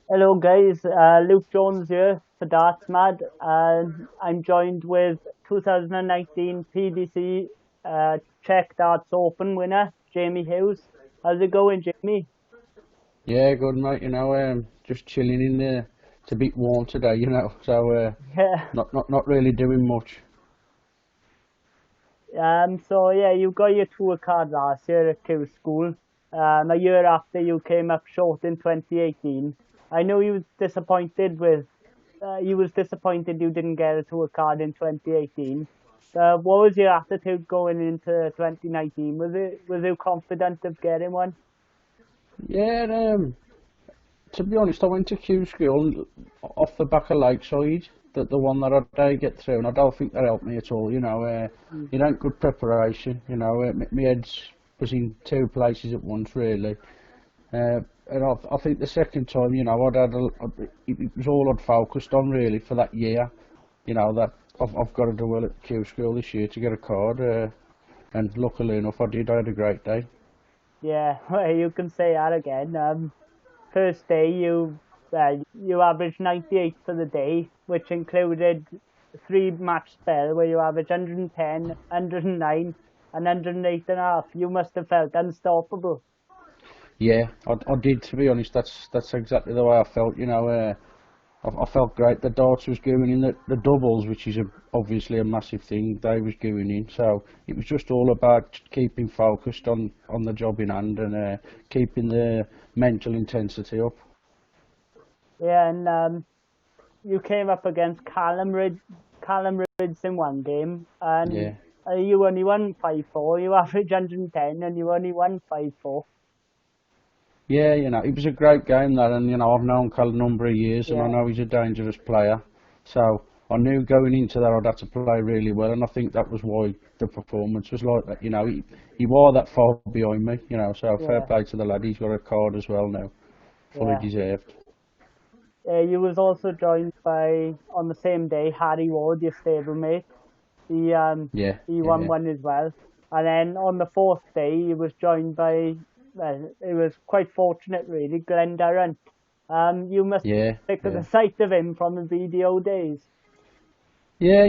Hello guys, Luke Jones here for Darts Mad, and I'm joined with 2019 PDC Czech Darts Open winner Jamie Hughes. How's it going, Jamie? Yeah, good mate. Just chilling in there. It's a bit warm today, so Yeah. not really doing much. So yeah, you got your tour card last year at Q School. A year after you came up short in 2018. I know you was disappointed you didn't get a tour card in 2018. What was your attitude going into 2019? Was you confident of getting one? Yeah, to be honest, I went to Q school off the back of Lakeside, the one that I did get through, and I don't think that helped me at all. Mm. You know, good preparation. My head's was in two places at once, really. And I think the second time, it was all I'd focused on really for that year. That I've got to do well at Q school this year to get a card. And luckily enough, I did. I had a great day. Yeah, well, you can say that again. First day you averaged 98 for the day, which included three match spell where you averaged 110, 109, and 108 and a half. You must have felt unstoppable. Yeah, I did. To be honest, that's exactly the way I felt. I felt great. The darts was going in the doubles, which is obviously a massive thing. They was going in, so it was just all about keeping focused on the job in hand and keeping the mental intensity up. Yeah, and you came up against Callum Ridge in one game, and Yeah. you only won 5-4. You averaged 110, and you only won 5-4. Yeah, it was a great game that, and I've known Cal a number of years, and I Yeah, know he's a dangerous player. So I knew going into that I'd have to play really well, and I think that was why the performance was like that. He wore that far behind me. So fair yeah, play to the lad. He's got a card as well now, fully yeah. deserved. You was also joined by on the same day Harry Ward, your stablemate. He um Yeah, he yeah, won yeah, one as well. And then on the fourth day, he was joined by, well, it was quite fortunate really, Glenn Durrant. You must be yeah, sick of the yeah. sight of him from the video days. Yeah,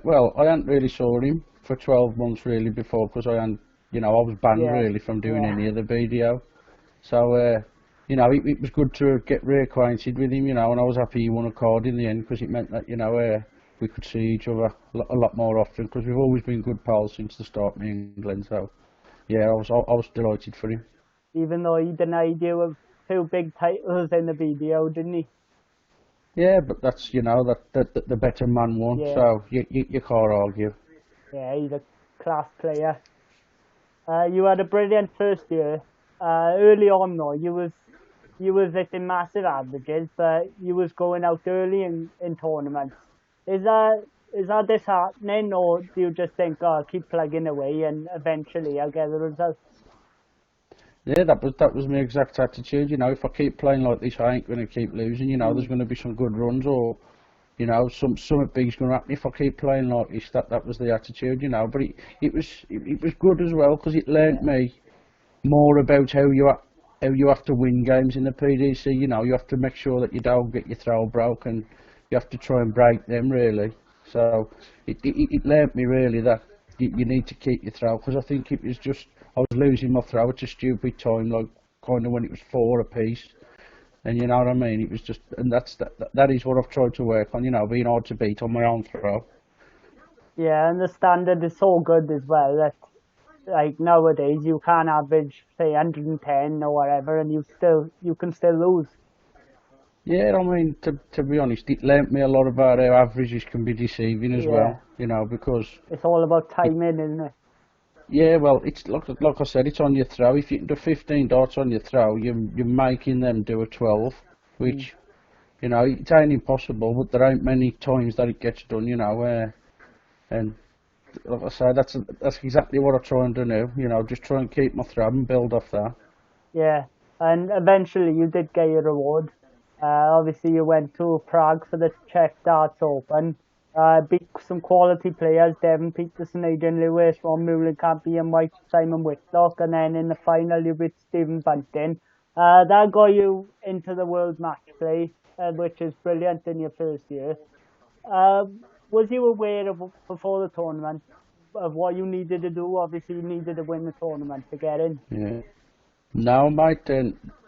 well, I hadn't really saw him for 12 months really before because I was banned Yeah, really from doing yeah, any of the BDO. So, it was good to get reacquainted with him, and I was happy he won a card in the end because it meant that, we could see each other a lot more often because we've always been good pals since the start in England. So, yeah, I was delighted for him. even though he denied you of two big titles in the video, didn't he? Yeah, but that's, that the better man won, Yeah, so you can't argue. yeah, he's a class player. You had a brilliant first year. Early on though, you was hitting massive averages, but you was going out early in tournaments. Is that is that disheartening, or do you just think, oh, I'll keep plugging away and eventually I'll get the results? Yeah, that was my exact attitude. If I keep playing like this, I ain't gonna keep losing. There's Mm, gonna be some good runs, or something big's gonna happen if I keep playing like this. That was the attitude. But it was good as well because it learnt yeah, me more about how you have to win games in the PDC. You have to make sure that you don't get your throw broken. You have to try and break them really. So it learnt me really that you need to keep your throw because I think it was just I was losing my throw at a stupid time, like kind of when it was four apiece. And you know what I mean? It was just, and that is what I've tried to work on. Being hard to beat on my own throw. yeah, and the standard is so good as well that like nowadays you can't average say 110 or whatever, and you can still lose. Yeah, I mean, to be honest, it learnt me a lot about how averages can be deceiving as Yeah, well. Because it's all about it, timing, isn't it? yeah, well, it's like I said, it's on your throw. If you can do 15 darts on your throw, you're making them do a 12, Mm. which it ain't impossible, but there ain't many times that it gets done. And like I say, that's exactly what I try and do now. Just try and keep my throw and build off that. Yeah, and eventually you did get your reward. Obviously, you went to Prague for the Czech Darts Open. Beat some quality players: Devon Peterson, Adrian Lewis, Ron Mullenkamp, Ian White, Simon Whitlock, and then in the final you beat Stephen Bunting. That got you into the world match play, which is brilliant in your first year. Uh, was you aware of before the tournament of what you needed to do? Obviously, you needed to win the tournament to get in. Yeah. No, mate,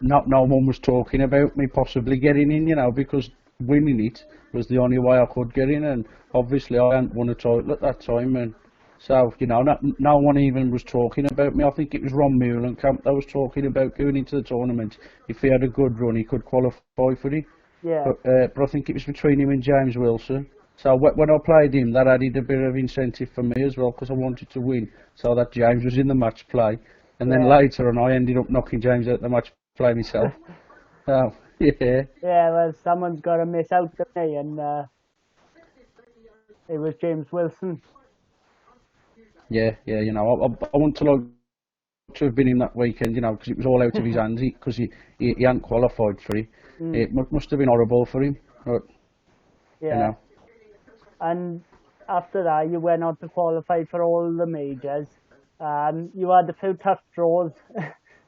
no one was talking about me possibly getting in, because winning it was the only way I could get in, and obviously I hadn't won a title at that time, and so, no one even was talking about me. I think it was Ron Muhlenkamp that was talking about going into the tournament. If he had a good run, he could qualify for it. Yeah, But I think it was between him and James Wilson. So when I played him, that added a bit of incentive for me as well, because I wanted to win, so that James was in the match play. And then yeah, later on, I ended up knocking James out the match play myself. So, yeah, yeah. Well, someone's got to miss out today, and it was James Wilson. yeah, I want to have been in that weekend, because it was all out of his hands, because he hadn't qualified for it. Mm, It must have been horrible for him, but, you yeah, know, and after that, you went on to qualify for all the majors. You had a few tough draws.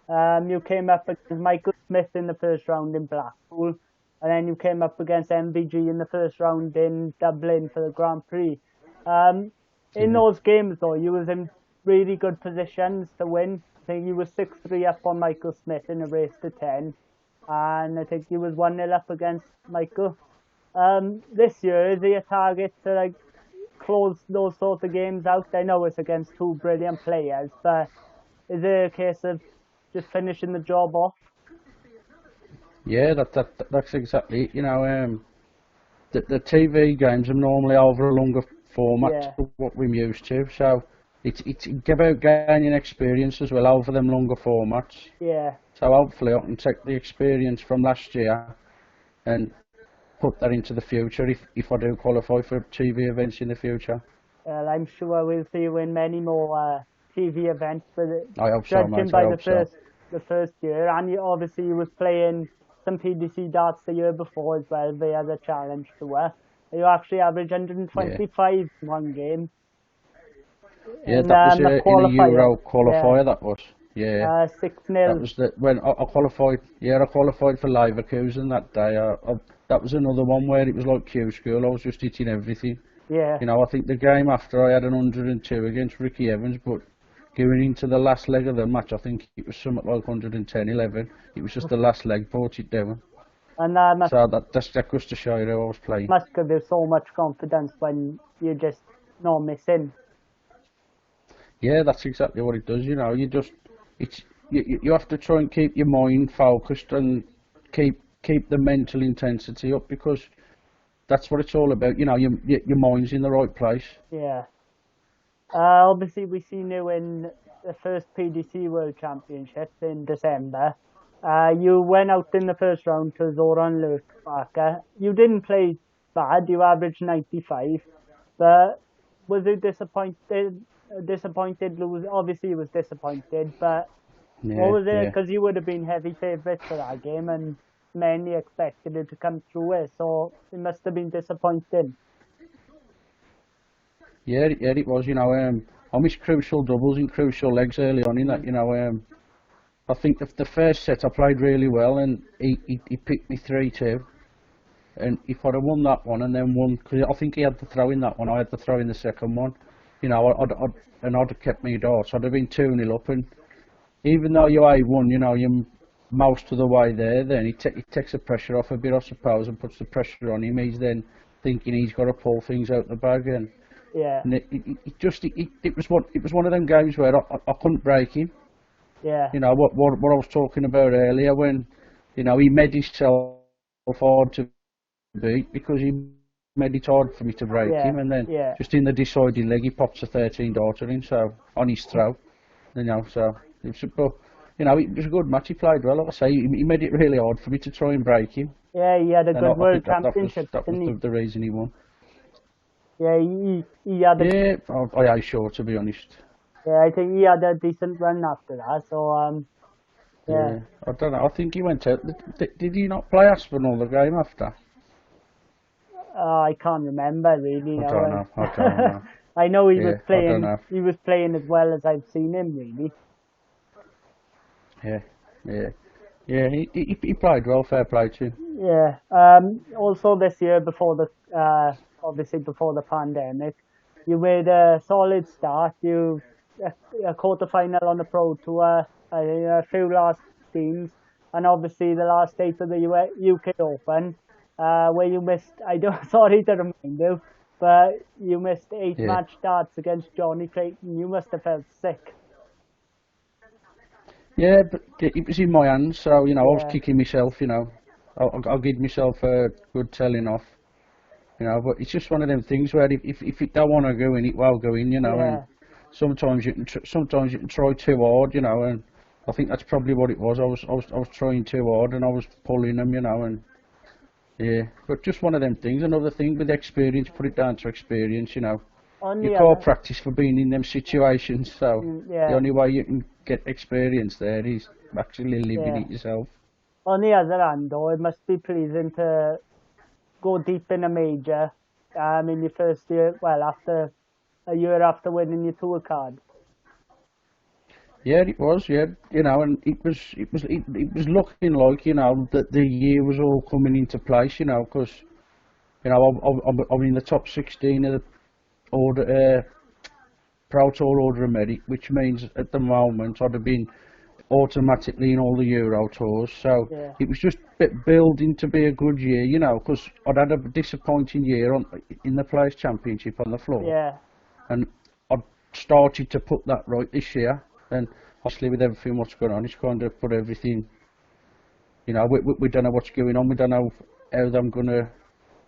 You came up against Michael Smith in the first round in Blackpool, and then you came up against MVG in the first round in Dublin for the Grand Prix. Um, in yeah. those games, though, you was in really good positions to win. I think you was 6-3 up on Michael Smith in a race to 10, and I think you was 1-0 up against Michael. This year, is there a target to close those sort of games out? I know it's against two brilliant players, but is it a case of just finishing the job off? Yeah, that's exactly it. The TV games are normally over a longer format Yeah, to what we're used to, so it's about gaining experience as well over them longer formats. yeah. So hopefully I can take the experience from last year and put that into the future if I do qualify for TV events in the future. Well, I'm sure we'll see you in many more TV events. But I hope so, judging mate. I by hope so. the first year, and you obviously was playing some PDC darts the year before as well via the Challenge Tour. You actually averaged Yeah, 125 one game yeah. in That was the in a qualifier. Euro Yeah, qualifier. That was. Yeah. That 6-0. was when I qualified. Yeah, I qualified for Leverkusen that day. That was another one where it was like Q school. I was just hitting everything. Yeah, I think the game after I had an 102 against Ricky Evans, but going into the last leg of the match, I think it was something like 110, 11. It was just the last leg brought it down. and So that goes to show you how I was playing. must give you so much confidence when you're just not missing. Yeah, that's exactly what it does. It's you have to try and keep your mind focused and keep the mental intensity up, because that's what it's all about. Your mind's in the right place. Yeah. Obviously, we seen you in the first PDC World Championships in December. You went out in the first round to Zoran Lurkbacher. You didn't play bad. You averaged 95. But was you disappointed? Disappointed? Obviously, you was disappointed. But what Yeah, was it? yeah. Because you would have been heavy favourite for that game, and many expected it to come through it. So it must have been disappointing. Yeah, it was. I missed crucial doubles in crucial legs early on in that. I think the first set I played really well, and he picked me 3-2. And if I'd have won that one and then won, because I think he had the throw in that one, I had the throw in the second one. I'd have kept me dart. So I'd have been 2-0 up, and even though you ain't won, you're most of the way there. Then it takes the pressure off a bit, I suppose, and puts the pressure on him. He's then thinking he's got to pull things out the bag, and Yeah, And it was one of them games where I couldn't break him. yeah, What I was talking about earlier, when he made himself hard to beat, because he made it hard for me to break yeah, him, and then yeah. just in the deciding leg he pops a 13 darter in, so on his throw. So it was a good match. He played well. Like I say, he made it really hard for me to try and break him, Yeah, he had a and good I World think Championship, that was didn't he? the reason he won. Yeah, he had a, Yeah, I am sure, to be honest. yeah, I think he had a decent run after that. So yeah, Yeah, I don't know. I think he went out. Did he not play Aspinall the game after? I can't remember really. I Now, don't know. I don't know. I know he was Yeah, I don't playing. know. He was playing as well as I've seen him really. Yeah, yeah. Yeah, he played well, fair play to him. Yeah. Also this year, before the obviously before the pandemic, you made a solid start. You a quarter final on the Pro Tour, a few last teams, and obviously the last date of the UK Open, where you missed. I don't sorry to remind you, but you missed 8 Yeah. match starts against Johnny Clayton. You must have felt sick. Yeah, but it was in my hands, so, I was Yeah. kicking myself, I'll give myself a good telling off, but it's just one of them things where if it don't want to go in, it will go in, and Yeah. sometimes sometimes you can try too hard, and I think that's probably what it was. I was trying too hard and I was pulling them, and yeah, but just one of them things. Another thing with experience, put it down to experience, On You the can't other, practice for being in them situations, so the yeah. only way you can get experience there is actually living Yeah. it yourself. On the other hand, though, it must be pleasing to go deep in a major in your first year, well, after a year after winning your tour card. Yeah, it was. Yeah, and it was looking like that the year was all coming into place. Because I'm in the top 16 of the order, Pro Tour Order of Merit, which means at the moment I'd have been automatically in all the Euro tours. So Yeah, it was just building to be a good year. Because I'd had a disappointing year in the Players Championship on the floor, yeah, and I'd started to put that right this year. And obviously, with everything what's going on, it's kind of put everything. We don't know what's going on. We don't know how they're gonna,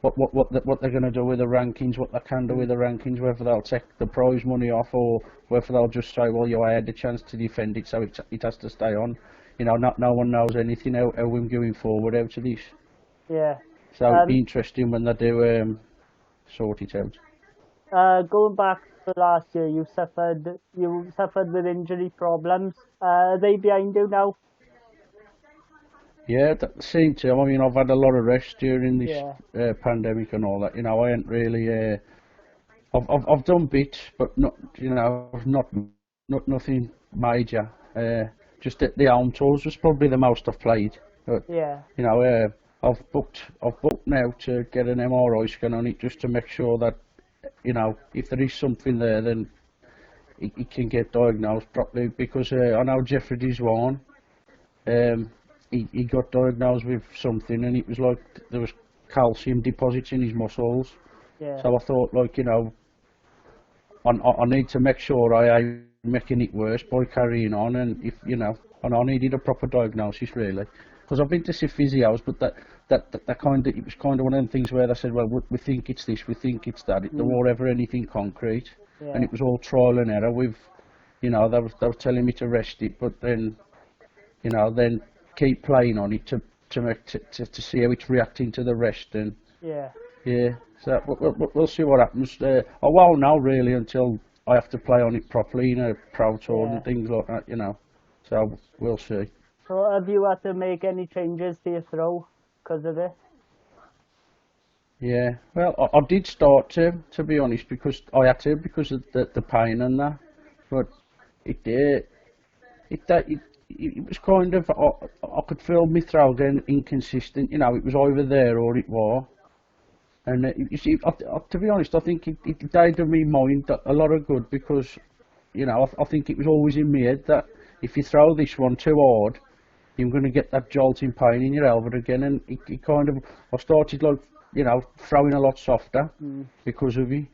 what they're gonna do with the rankings, what they can do with the rankings, whether they'll take the prize money off or whether they'll just say, well, I had the chance to defend it, so it has to stay on. No one knows anything how we're going forward out of this. yeah. So it'd be Um, interesting when they do sort it out. Going back to last year, you suffered with injury problems. Are they behind you now? Yeah, at the same time, I've had a lot of rest during this Yeah, pandemic and all that. I ain't really. I've done bits, but not. Not nothing major. Just the home tours was probably the most I've played. But yeah, I've booked now to get an MRI scan on it just to make sure that if there is something there, then it can get diagnosed properly. Because I know Jeffrey Diswan. He got diagnosed with something, and it was like there was calcium deposits in his muscles. yeah, So I thought, I need to make sure I ain't making it worse by carrying on, and and I needed a proper diagnosis really, because I've been to see physios, but it was kind of one of them things where they said, well, we think it's this, we think it's that. There mm, wasn't ever anything concrete, and yeah, it was all trial and error. They were telling me to rest it, but then keep playing on it to see how it's reacting to the rest. And yeah, yeah, so we'll see what happens. I won't know really until I have to play on it properly in a pro tour yeah. and things like that. So we'll see. So have you had to make any changes to your throw because of it? Yeah, well, I did start to be honest, because I had to, because of the pain and that, but it it was kind of, I could feel my throw getting inconsistent. It was either there or it was. And you see, to be honest, I think it did me mind a lot of good, because I think it was always in my head that if you throw this one too hard, you're going to get that jolting pain in your elbow again. And it kind of, I started throwing a lot softer Mm, because of it.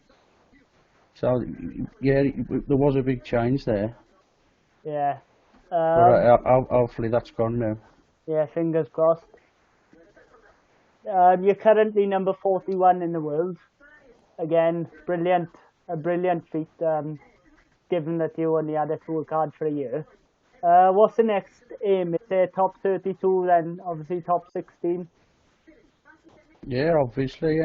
So yeah, there was a big change there, yeah. but hopefully that's gone now. Yeah, fingers crossed. You're currently number 41 in the world. Again, a brilliant feat, given that you only had a tour card for a year. What's the next aim? Is it top 32, then obviously top 16? Yeah, obviously,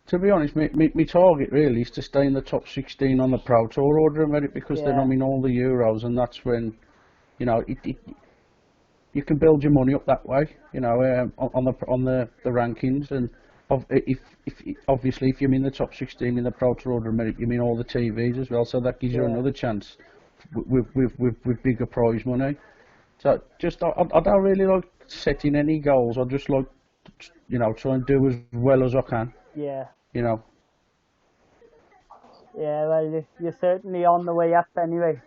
to be honest, my target really is to stay in the top 16 on the Pro Tour Order of Merit, because then Yeah, I'm in all the Euros, and that's when, you can build your money up that way, on the rankings. And obviously if you're in the top 16 in the Pro Tour Order of Merit, you mean all the TVs as well, so that gives you yeah, another chance with bigger prize money. So just I don't really like setting any goals. I just like, try and do as well as I can. Yeah. You know. Yeah, well, you're certainly on the way up anyway.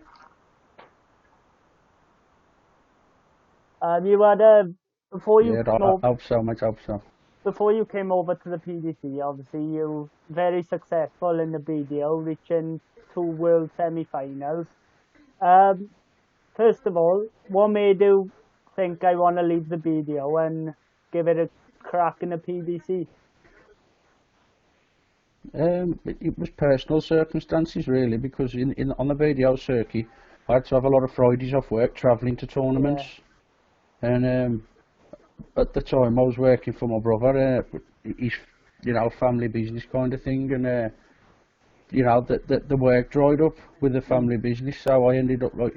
You had before you Yeah, came I over, hope so, mate. I hope so. before you came over to the PDC, obviously you were very successful in the BDO, reaching 2 world semi-finals. Um, First of all, what made you think I want to leave the BDO and give it a crack in the PDC? It was personal circumstances really, because in on the BDO circuit, I had to have a lot of Fridays off work travelling to Yeah. tournaments, and at the time I was working for my brother, his family business kind of thing, and the work dried up with the Mm. family business, so I ended up like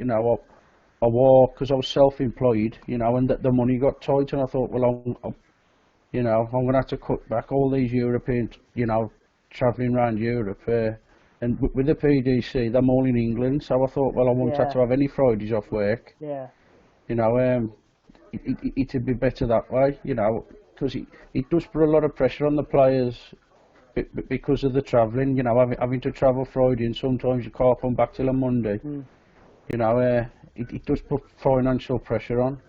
I walked because I was self-employed, and the money got tight, and I thought, well, I'm gonna have to cut back all these European, travelling around Europe, and with the PDC, they're all in England, so I thought, well, I won't have Yeah. to have any Fridays off work, Yeah. you know, it'd be better that way, because it does put a lot of pressure on the players because of the travelling, having to travel Friday and sometimes you can't come back till a Monday, Mm. it does put financial pressure on,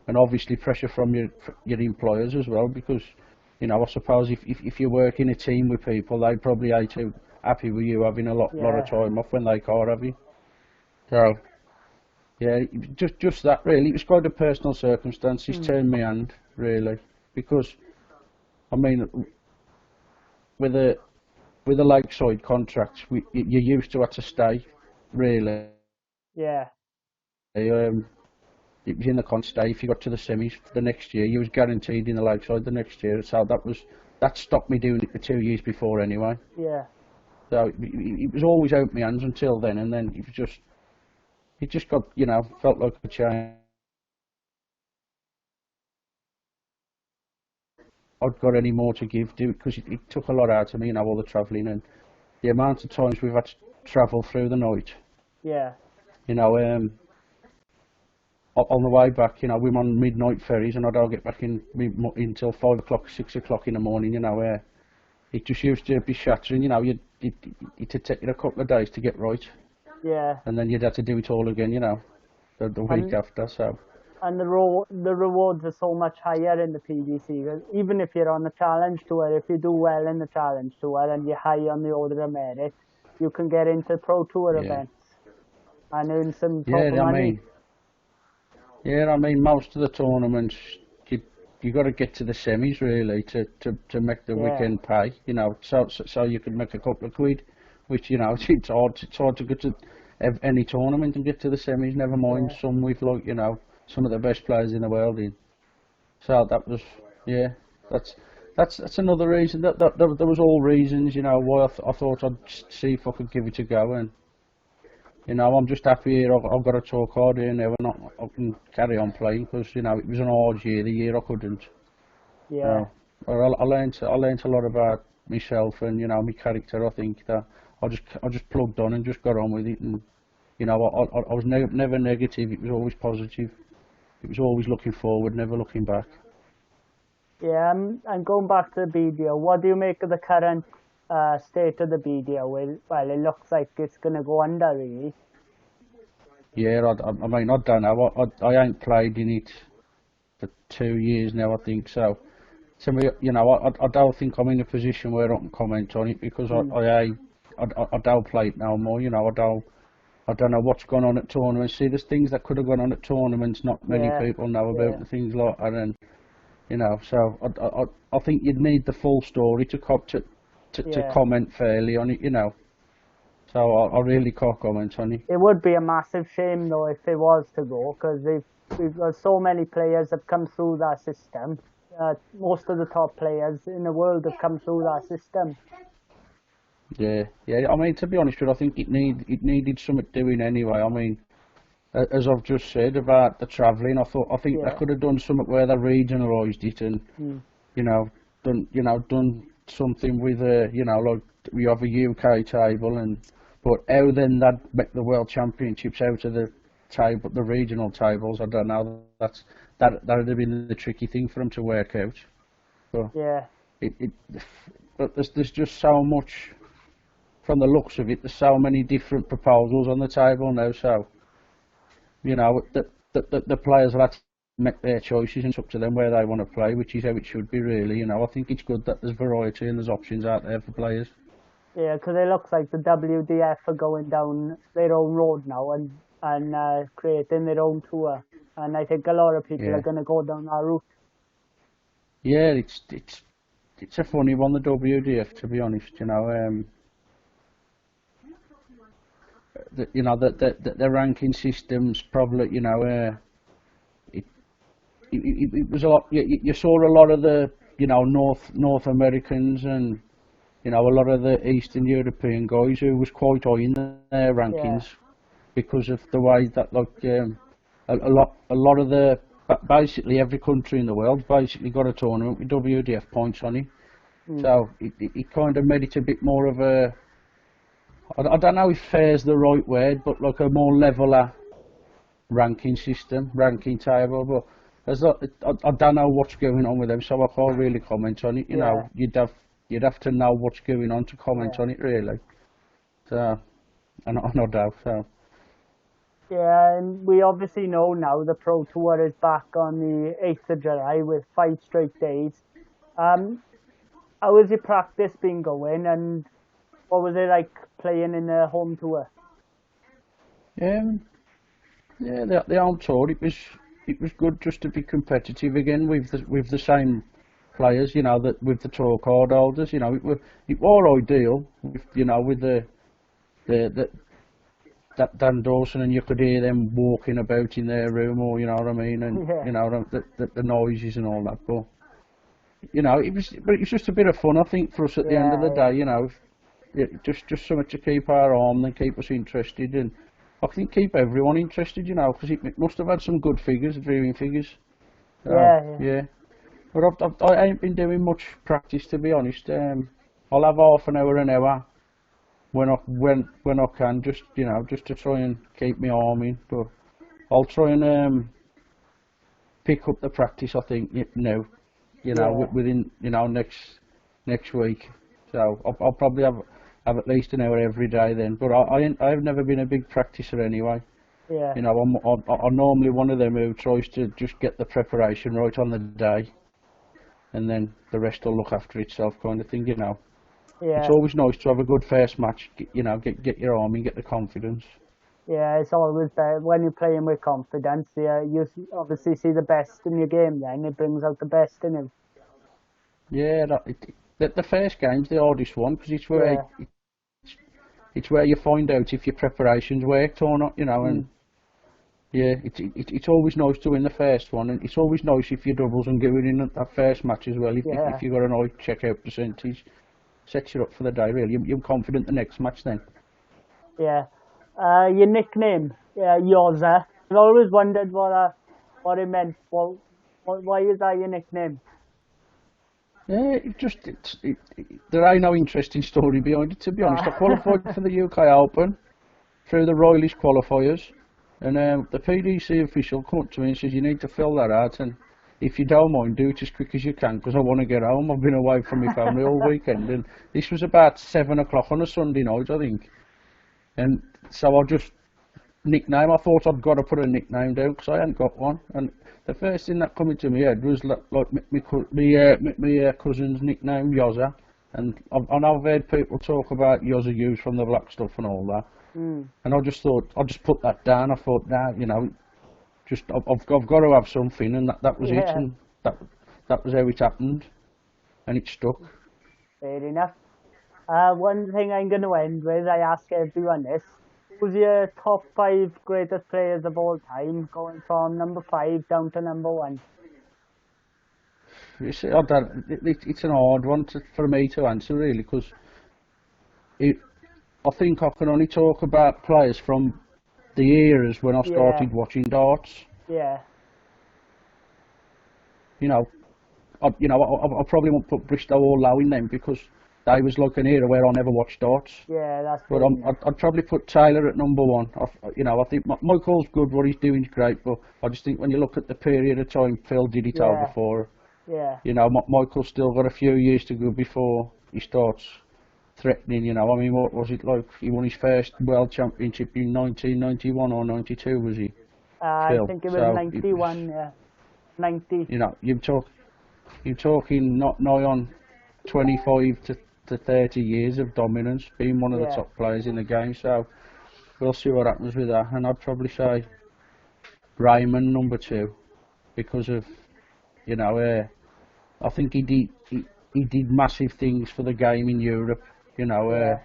and obviously pressure from your employers as well, because, I suppose if you work in a team with people, they probably ain't too happy with you having a lot of Yeah. time off when they can't have you. So, yeah, just that really. It was kind of personal circumstances Mm. turned me hand, really, because, I mean, with a with a lakeside contract, you used to have to stay, really. Yeah. Um, it was in the stay. If you got to the semis the next year, you was guaranteed in the lakeside the next year. So that stopped me doing it for 2 years before anyway. Yeah. So it was always out my hands until then, and then it just got, felt like a change. I'd got any more to give, because it took a lot out of me, all the travelling and the amount of times we've had to travel through the night. Yeah. You know, on the way back, we're on midnight ferries, and I don't get back in until 5 o'clock, 6 o'clock in the morning. It just used to be shattering. It'd take you a couple of days to get right, Yeah. and then you'd have to do it all again. The week And after. So and the rewards are so much higher in the PDC. Even if you're on the challenge tour, if you do well in the challenge tour and you're high on the order of merit, you can get into pro tour yeah, events and earn some yeah. proper money. I mean, most of the tournaments you got to get to the semis really to make the Yeah. weekend pay. So you can make a couple of quid, which it's hard to get to any tournament and get to the semis. Never mind Yeah. some with like some of the best players in the world in. So that was, yeah, that's another reason. There was all reasons, why I thought I'd see if I could give it a go, and I'm just happy here. I've got to talk hard here now, and I can carry on playing, because it was an hard year, the year I couldn't. Yeah. So I learned a lot about myself and my character. I think that I just plugged on and just got on with it, and I was never negative. It was always positive. It was always looking forward, never looking back. Yeah. And going back to the BDO, what do you make of the current state of the BDO? Well, it looks like it's going to go under, really. Yeah, I mean, I don't know. I ain't played in it for 2 years now, I think. So, to me, I don't think I'm in a position where I can comment on it, because Mm. I don't play it no more. I don't know what's gone on at tournaments. See, there's things that could have gone on at tournaments not many Yeah. people know about, Yeah. and things like that. And so I think you'd need the full story to Yeah. comment fairly on it. So I really can't comment on it. It would be a massive shame though if it was to go, because we've got so many players that come through that system. Most of the top players in the world have come through that system. Yeah, yeah. I mean, to be honest with you, I think it needed something doing anyway. I mean, as I've just said about the travelling, I think they Yeah. could have done something where they regionalised it, and Mm. you know done something with like we have a UK table, but how then that make the World Championships out of table, the regional tables. I don't know. That'd have been the tricky thing for them to work out. But Yeah. but there's just so much. From the looks of it, there's so many different proposals on the table now. So the players will have to make their choices, and it's up to them where they want to play, which is how it should be, really. I think it's good that there's variety and there's options out there for players. Yeah, because it looks like the WDF are going down their own road now and creating their own tour, and I think a lot of people Yeah. are going to go down that route. Yeah, it's a funny one, the WDF, to be honest. The ranking systems probably, it was a lot. You saw a lot of the North Americans and a lot of the Eastern European guys who was quite high in their rankings because of the way that a lot of the basically every country in the world basically got a tournament with WDF points on it. So it kind of made it a bit more of a, I don't know if fair's the right word, but like a more leveler ranking system, ranking table. But I don't know what's going on with them, so I can't really comment on it. You'd have to know what's going on to comment on it, really. So, and I no doubt. So. Yeah, and we obviously know now the Pro Tour is back on the 8th of July with 5 straight days. How has your practice been going, and what was it like playing in the home tour? Yeah, the home tour, it was good just to be competitive again with the same players, that with the tour card holders, it was ideal with that Dan Dawson, and you could hear them walking about in their room, or you know what I mean, and the noises and all that. But it was just a bit of fun, I think, for us at the end of the day. Just something to keep our arm and keep us interested, and I think keep everyone interested, because it must have had some good figures, viewing figures. Yeah. But I ain't been doing much practice, to be honest. I'll have half an hour when I can, just to try and keep my arm in. But I'll try and pick up the practice, I think, within next week. So I'll probably have at least an hour every day then. But I've never been a big practicer anyway. Yeah. I'm normally one of them who tries to just get the preparation right on the day, and then the rest will look after itself, kind of thing. Yeah. It's always nice to have a good first match. Get your arm in, get the confidence. Yeah, it's always better when you're playing with confidence. Yeah, you obviously see the best in your game. Then it brings out the best in you. Yeah, the first game's the hardest one because it's where you find out if your preparation's worked or not. And it's always nice to win the first one, and it's always nice if you're doubles and going in at that first match as well. If you've got a nice checkout percentage, sets you up for the day. Really, you're confident the next match then. Yeah. Your nickname, Yoza. I've always wondered what it meant. Why is that your nickname? Yeah, there ain't no interesting story behind it, to be honest. I qualified for the UK Open through the Royalist qualifiers, and the PDC official came up to me and says, you need to fill that out, and if you don't mind, do it as quick as you can, because I want to get home. I've been away from my family all weekend, and this was about 7 o'clock on a Sunday night, I think. And so I just nickname. I thought I'd got to put a nickname down because I hadn't got one. And the first thing that come into my head was like my cousin's nickname, Yoza. And I know I've heard people talk about Yoza Hughes from the Black Stuff and all that. And I just thought I'd just put that down. I thought, I've got to have something, and that was it. And that was how it happened, and it stuck. Fair enough. One thing I'm going to end with, I ask everyone this. Who's your top 5 greatest players of all time, going from number 5 down to number 1? You see, it's an hard one for me to answer, really, because I think I can only talk about players from the eras when I started watching darts. Yeah. I probably won't put Bristow or Lowe in them because There was like an era where I never watched darts. Yeah, that's But good. I'd probably put Taylor at number one. I think Michael's good, what he's doing is great, but I just think when you look at the period of time Phil did it over for, Yeah. Michael's still got a few years to go before he starts threatening, I mean, what was it like? He won his first World Championship in 1991 or 92, was he? I Phil. think it was So 91, yeah. 90. You're talking not nigh on 25 to 30 years of dominance, being one of the top players in the game. So we'll see what happens with that. And I'd probably say Raymond number two, because of I think he did massive things for the game in Europe. Yeah,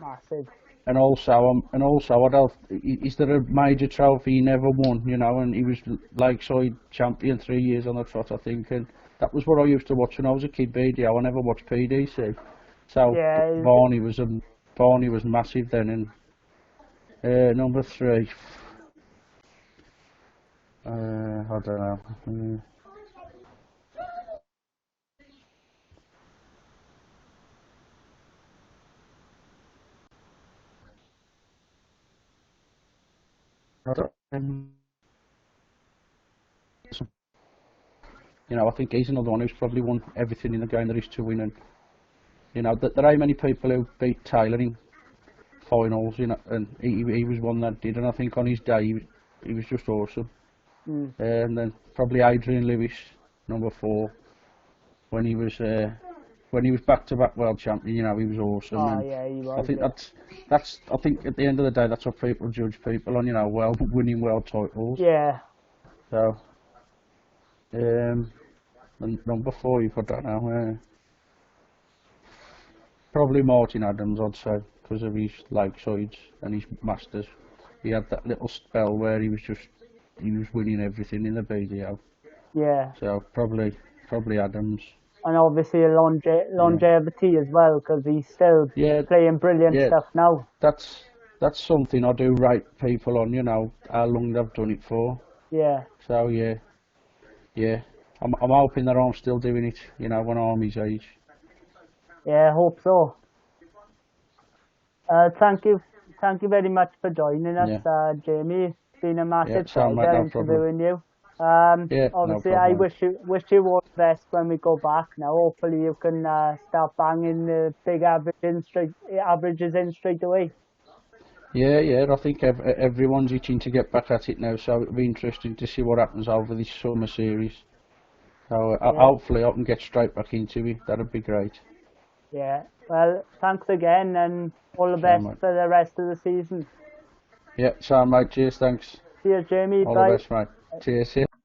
massive. And also I don't. Is there a major trophy he never won? And he was Lakeside champion 3 years on the trot, I think, and that was what I used to watch when I was a kid. BDO. I never watched PDC, so Varney was massive then. And number three, I don't know. I don't. I think he's another one who's probably won everything in the game there is to win. And there ain't many people who beat Taylor in finals, and he was one that did. And I think on his day he was just awesome. And then probably Adrian Lewis, number four, when he was back-to-back world champion. He was awesome. Oh, yeah, he was. I think that's. I think at the end of the day, that's what people judge people on. Winning world titles. Yeah. So. And number four, you put that now. Probably Martin Adams, I'd say, because of his Lakesides and his Masters. He had that little spell where he was winning everything in the BDO. Yeah. So probably Adams. And obviously longevity as well, because he's still playing brilliant stuff now. That's something I do rate people on. How long they've done it for. Yeah. So yeah. I'm hoping that I'm still doing it. When I'm his age. Yeah, I hope so. Thank you very much for joining us, Jamie. It's been a massive pleasure interviewing you. Obviously, I wish you all the best when we go back. Now, hopefully, you can start banging the big averages in straight away. Yeah. I think everyone's itching to get back at it now, so it'll be interesting to see what happens over this summer series. So hopefully, I can get straight back into it. That'd be great. Yeah. Well, thanks again, and all the best for the rest of the season. Yeah, so mate. Cheers. Thanks. Cheers, Jamie. All Bye. the best, mate. Cheers.